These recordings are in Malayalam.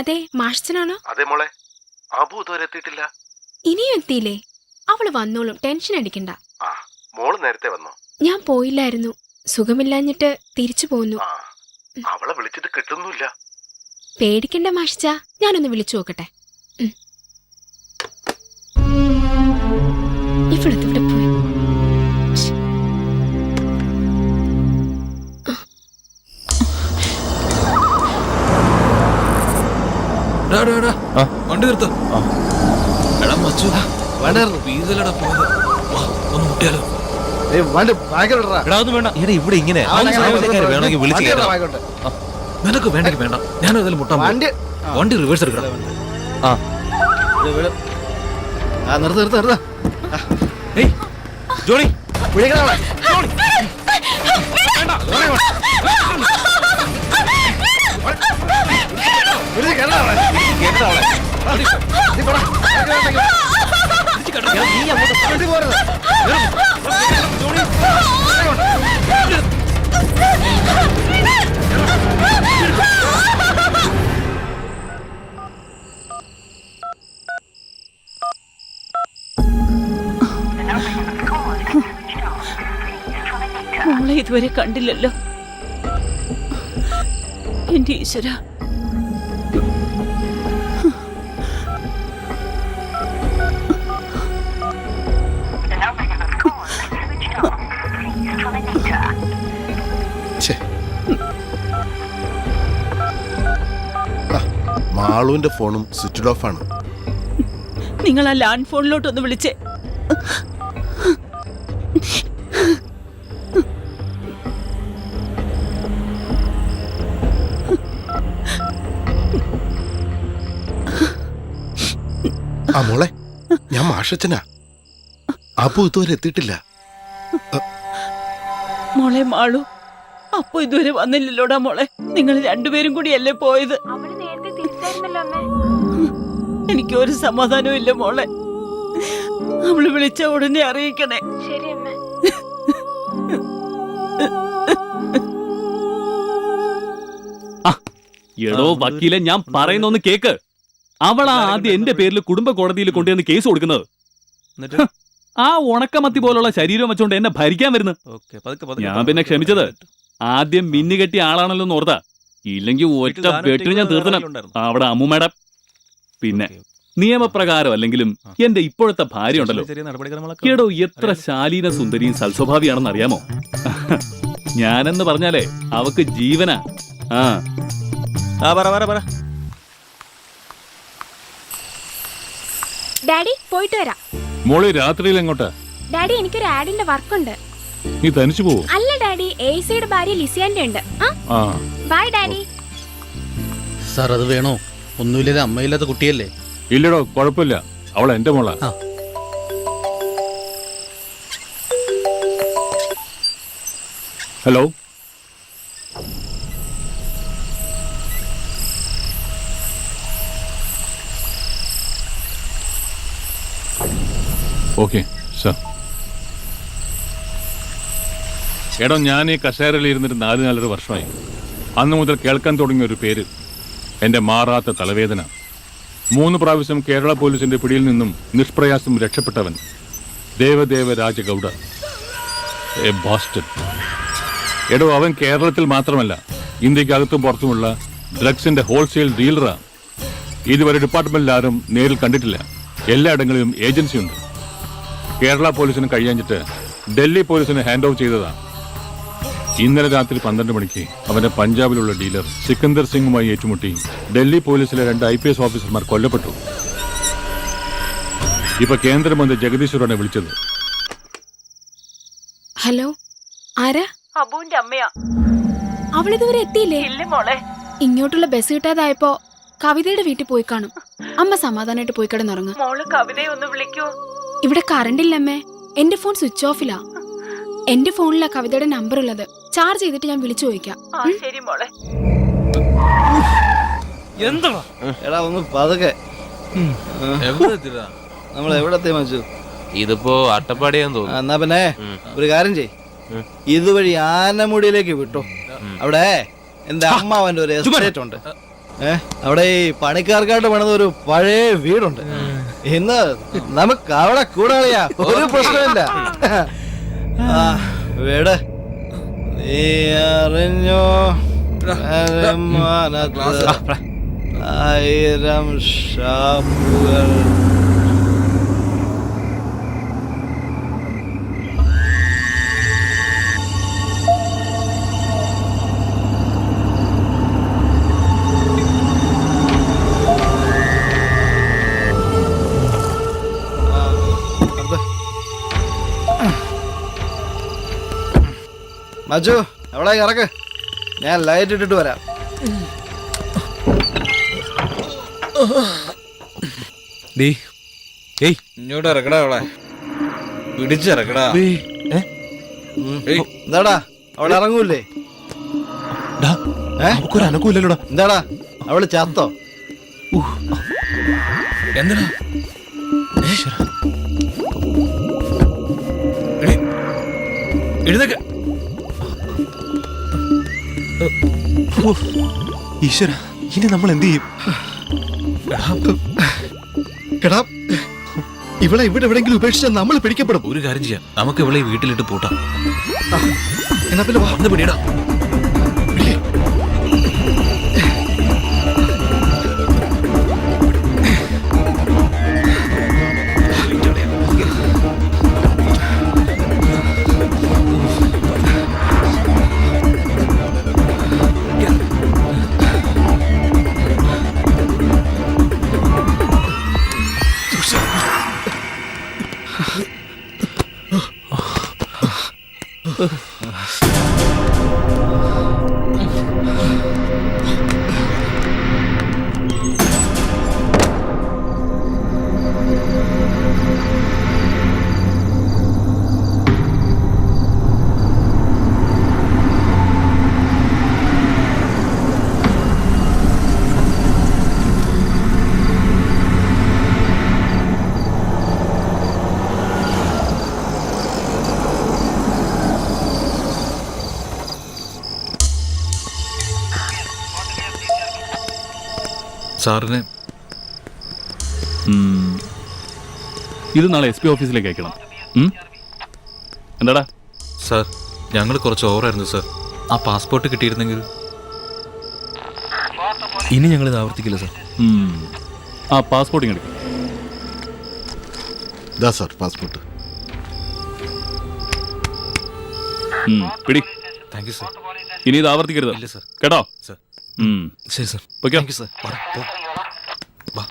അതെ, മാഷച്ചനാണോ? അതെ മോളെ, അബു ഇതുവരെ എത്തിയിട്ടില്ല. ഇനിയും എത്തിയില്ലേ? അവള് വന്നോളും, ടെൻഷൻ അടിക്കണ്ട. ആ, മോള് നേരത്തെ വന്നോ? ഞാൻ പോയില്ലായിരുന്നു, സുഖമില്ലാഞ്ഞിട്ട് തിരിച്ചു പോന്നു. അവളെ വിളിച്ചിട്ട് കിട്ടുന്നില്ല. പേടിക്കണ്ട മാഷിച്ച, ഞാനൊന്ന് വിളിച്ചു നോക്കട്ടെ. ഇവിടുത്തെ ഇവിടെ പോയി. വണ്ടി നിർത്ത. ഇവിടെ ഇങ്ങനെ നിനക്ക് വേണ്ടെങ്കിൽ വേണ്ട, ഞാൻ അതിൽ മുട്ടാൻ വണ്ടി റിവേഴ്സ് എടുക്കണം. ജോണി മോളെ ഇതുവരെ കണ്ടില്ലല്ലോ എന്റെ ഈശ്വര. മാളുവിന്റെ ഫോണും സ്വിച്ച് ഓഫ് ആണ്. നിങ്ങൾ ആ ലാൻഡ് ഫോണിലോട്ടൊന്ന് വിളിച്ചേ. ആ മോളെ, ഞാൻ മാഷച്ചനാ. അപ്പു ഇതുവരെ എത്തിയിട്ടില്ല. മോളെ മാളു, അപ്പൊ ഇതുവരെ വന്നില്ലല്ലോടാ മോളെ. നിങ്ങൾ രണ്ടുപേരും കൂടിയല്ലേ പോയത്? എനിക്കൊരു സമാധാനവും ഇല്ല മോളെ. അവള് വിളിച്ച ഉടനെ അറിയിക്കണേ. എടോ വക്കീലെ, ഞാൻ പറയുന്നൊന്ന് കേക്ക്. അവളാ ആദ്യം എന്റെ പേരിൽ കുടുംബ കോടതിയിൽ കൊണ്ടുവന്ന് കേസ് കൊടുക്കുന്നത്. ആ ഉണക്കമത്തി പോലുള്ള ശരീരം വെച്ചോണ്ട് എന്നെ ഭരിക്കാൻ വരുന്നു. ഞാൻ പിന്നെ ക്ഷമിച്ചത് ആദ്യം മിന്നു കെട്ടിയ ആളാണല്ലോ എന്ന് ഓർത്താ. ഇല്ലെങ്കിൽ ഒറ്റ വെട്ടിന് ഞാൻ തീർത്തണം അവിടെ അമ്മൂമ്മയുടെ. പിന്നെ നിയമപ്രകാരം അല്ലെങ്കിലും എന്റെ ഇപ്പോഴത്തെ ഭാര്യ ഉണ്ടല്ലോ, എടോ എത്ര ശാലീന സുന്ദരിയും സൽസ്വഭാവിയാണെന്ന് അറിയാമോ? ഞാനെന്ന് പറഞ്ഞാലേ അവക്ക് ജീവനാ. ഡാഡി, പോയിട്ട് വരാം. മോളെ രാത്രിയിൽ എങ്ങോട്ടാ? ഡാഡി, എനിക്കൊരു ആഡിന്റെ വർക്കുണ്ട്. നീ തനിച്ചു പോവോ? അല്ല ഡാഡി, എയ്സിയുടെ ഭാര്യ ലിസിയാന്റെ ഉണ്ട്. By daddy. സാർ, അത് വേണോ? ഒന്നുമില്ലാതെ അമ്മയില്ലാത്ത കുട്ടിയല്ലേ? ഇല്ലടോ, കുഴപ്പമില്ല. അവൾ എന്റെ മോളാ. Hello, okay sir. എടോ, ഞാൻ ഈ കസേരയിൽ ഇരുന്നിട്ട് 4 വർഷമായി. അന്ന് മുതൽ കേൾക്കാൻ തുടങ്ങിയ ഒരു പേര്, എൻ്റെ മാറാത്ത തലവേദന. 3 പ്രാവശ്യം കേരള പോലീസിന്റെ പിടിയിൽ നിന്നും നിഷ്പ്രയാസം രക്ഷപ്പെട്ടവൻ ദേവദേവ രാജഗൗഡ, എ ബോസ്റ്റൺ. എടോ, അവൻ കേരളത്തിൽ മാത്രമല്ല, ഇന്ത്യക്കകത്തും പുറത്തുമുള്ള ഡ്രഗ്സിന്റെ ഹോൾസെയിൽ ഡീലറാ. ഇതുവരെ ഡിപ്പാർട്ട്മെന്റിൽ ആരും നേരിൽ കണ്ടിട്ടില്ല. എല്ലായിടങ്ങളിലും ഏജൻസി ഉണ്ട്. കേരള പോലീസിന് കഴിയാഞ്ഞിട്ട് ഡൽഹി പോലീസിന് ഹാൻഡ് ഓവർ ചെയ്തതാ. ഇന്നലെ രാത്രി 12 മണിക്ക് അവന്റെ പഞ്ചാബിലുള്ള ഡീലർ സിക്കന്ദർ സിംഗുമായി ഏറ്റുമുട്ടി ഡൽഹി പോലീസിലെ 2 IPS ഓഫീസർമാർ കൊല്ലപ്പെട്ടു. ഇപ്പൊ കേന്ദ്രമന്ത്രി ജഗദീശ്വറാണ് വിളിച്ചത്. ഹലോ, ആരാ? അബുവിന്റെ അമ്മയാ. അവളിതുവരെ എത്തിയില്ലേ? ഇല്ല മോളെ. ഇങ്ങോട്ടുള്ള ബസ് കിട്ടാതായപ്പോ കവിതയുടെ വീട്ടിൽ പോയി കാണും. അമ്മ സമാധാനമായിട്ട് പോയി കിടന്നുറങ്ങും. മോള് കവിതയെ ഒന്ന് വിളിക്കൂ. ഇവിടെ കറണ്ട് ഇല്ലമ്മേ, എന്റെ ഫോൺ സ്വിച്ച് ഓഫിലാ. എന്റെ ഫോണിലാ കവിതയുടെ നമ്പർ ഉള്ളത്. ചാർജ് ചെയ്തിട്ട് ഞാൻ വിളിച്ചു ചോദിക്കാം. ശരി മോളെ. എന്താ എടാ, ഒന്ന് പതുക്കെ. നമ്മൾ എവിടെ മച്ചു? ഇതിപ്പോ അട്ടപ്പാടിയാന്ന് തോന്നുന്നു. എന്നാ പിന്നെ ഒരു കാര്യം ചെയ്, ഇതുവഴി ആനമുടിയിലേക്ക് വിട്ടോ. അവിടെ എന്റെ അമ്മാവന്റെ ഒരു എസ്റ്റേറ്റ് ഉണ്ട്. അവിടെ ഈ പണിക്കാർക്കായിട്ട് പണിത ഒരു പഴയ വീടുണ്ട്. ഇന്ന് നമുക്ക് അവിടെ കൂടാളിയാ, ഒരു പ്രശ്നമില്ല. വീട് നീ അറിഞ്ഞോ മാനത്ത് 1000 ഷാപ്പുകൾ. മജു അവിടെ ഇറക്ക്, ഞാൻ ലൈറ്റ് ഇട്ടിട്ട് വരാം. ഇങ്ങോട്ട് ഇറക്കടാ അവളെ, പിടിച്ചിറക്കടാ. എന്താടാ അവിടെ ഇറങ്ങൂലേ? നമുക്കൊരു അനക്കൂല്ലല്ലോടാ. എന്താടാ അവള് ചത്തോ? എന്തിനാ എഴുന്നേക്ക. ഈശ്വര, ഇനി നമ്മൾ എന്ത് ചെയ്യും? എടാ, ഇവിടെ എവിടെയെങ്കിലും ഉപേക്ഷിച്ചാൽ നമ്മൾ പിടിക്കപ്പെടും. ഒരു കാര്യം ചെയ്യാം, നമുക്ക് ഇവളെ ഈ വീട്ടിലിട്ട് പൂട്ടാം. എന്നാ പിന്നെ വാ. ഒന്ന് പിടിയടാ. സാറിന് ഇത് നാളെ SP ഓഫീസിലേക്ക് അയക്കണം. എന്താടാ? സാർ, ഞങ്ങൾ കുറച്ച് ഓവറായിരുന്നു സാർ. ആ പാസ്പോർട്ട് കിട്ടിയിരുന്നെങ്കിൽ. ഇനി ഞങ്ങൾ ഇത് ആവർത്തിക്കില്ല സാർ. ആ പാസ്പോർട്ട് ഇങ്ങോട്ട്. ഇതാ സാർ പാസ്പോർട്ട്. പിടി. Thank you sir. ഇനി ഇത് ആവർത്തിക്കരുത്. ഇല്ല സാർ. കേട്ടോ? സാർ. ശരി sir. Okay. Thank you sir. വാ.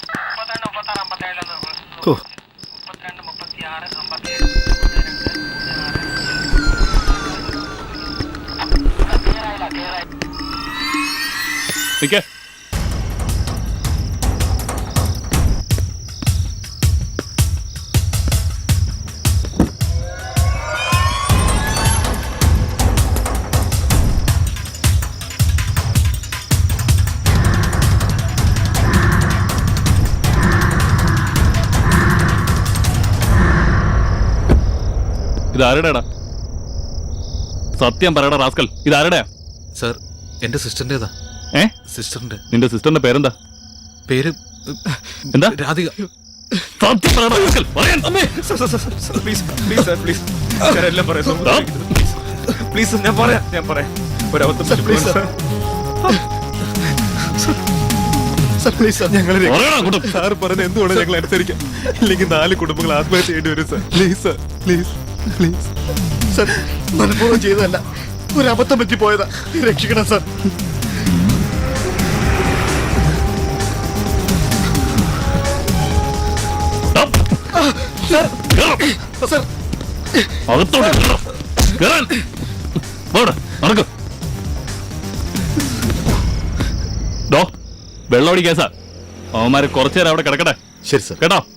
നിക്കേ. ഇതാരുടെടാ? സത്യം പറയടാ റാസ്കൽ, ഇതാരുടെയാ? സാർ, എന്റെ സിസ്റ്ററിന്റേതാ. സിസ്റ്ററിന്റെ. നിന്റെ സിസ്റ്ററിന്റെ പേരെന്താ? പേര് എന്താ? രാധിക. സത്യം പറയടാ റാസ്കൽ, പറയാൻ. Please please sir, please sir, എല്ലാം പറയാം. പ്ലീസ് ഞാൻ പറയാം. ഒരബദ്ധം please sir. Sir please sir, ഞങ്ങൾ സാർ പറഞ്ഞ എന്തുകൊണ്ട് ഞങ്ങൾ അനുസരിക്കാം. ഇല്ലെങ്കിൽ 4 കുടുംബങ്ങൾ ആത്മഹത്യ ചെയ്യേണ്ടി വരും sir. Please sir, please please sir, മനഃപൂർവ്വം ചെയ്തതല്ല, ഒരു അബദ്ധം പറ്റിപ്പോയതാ. രക്ഷിക്കണം സാർ. വെള്ളമടി കേസാ. അവന്മാരെ കുറച്ചു നേരം അവിടെ കിടക്കട്ടെ. ശരി സാർ. കേട്ടോ?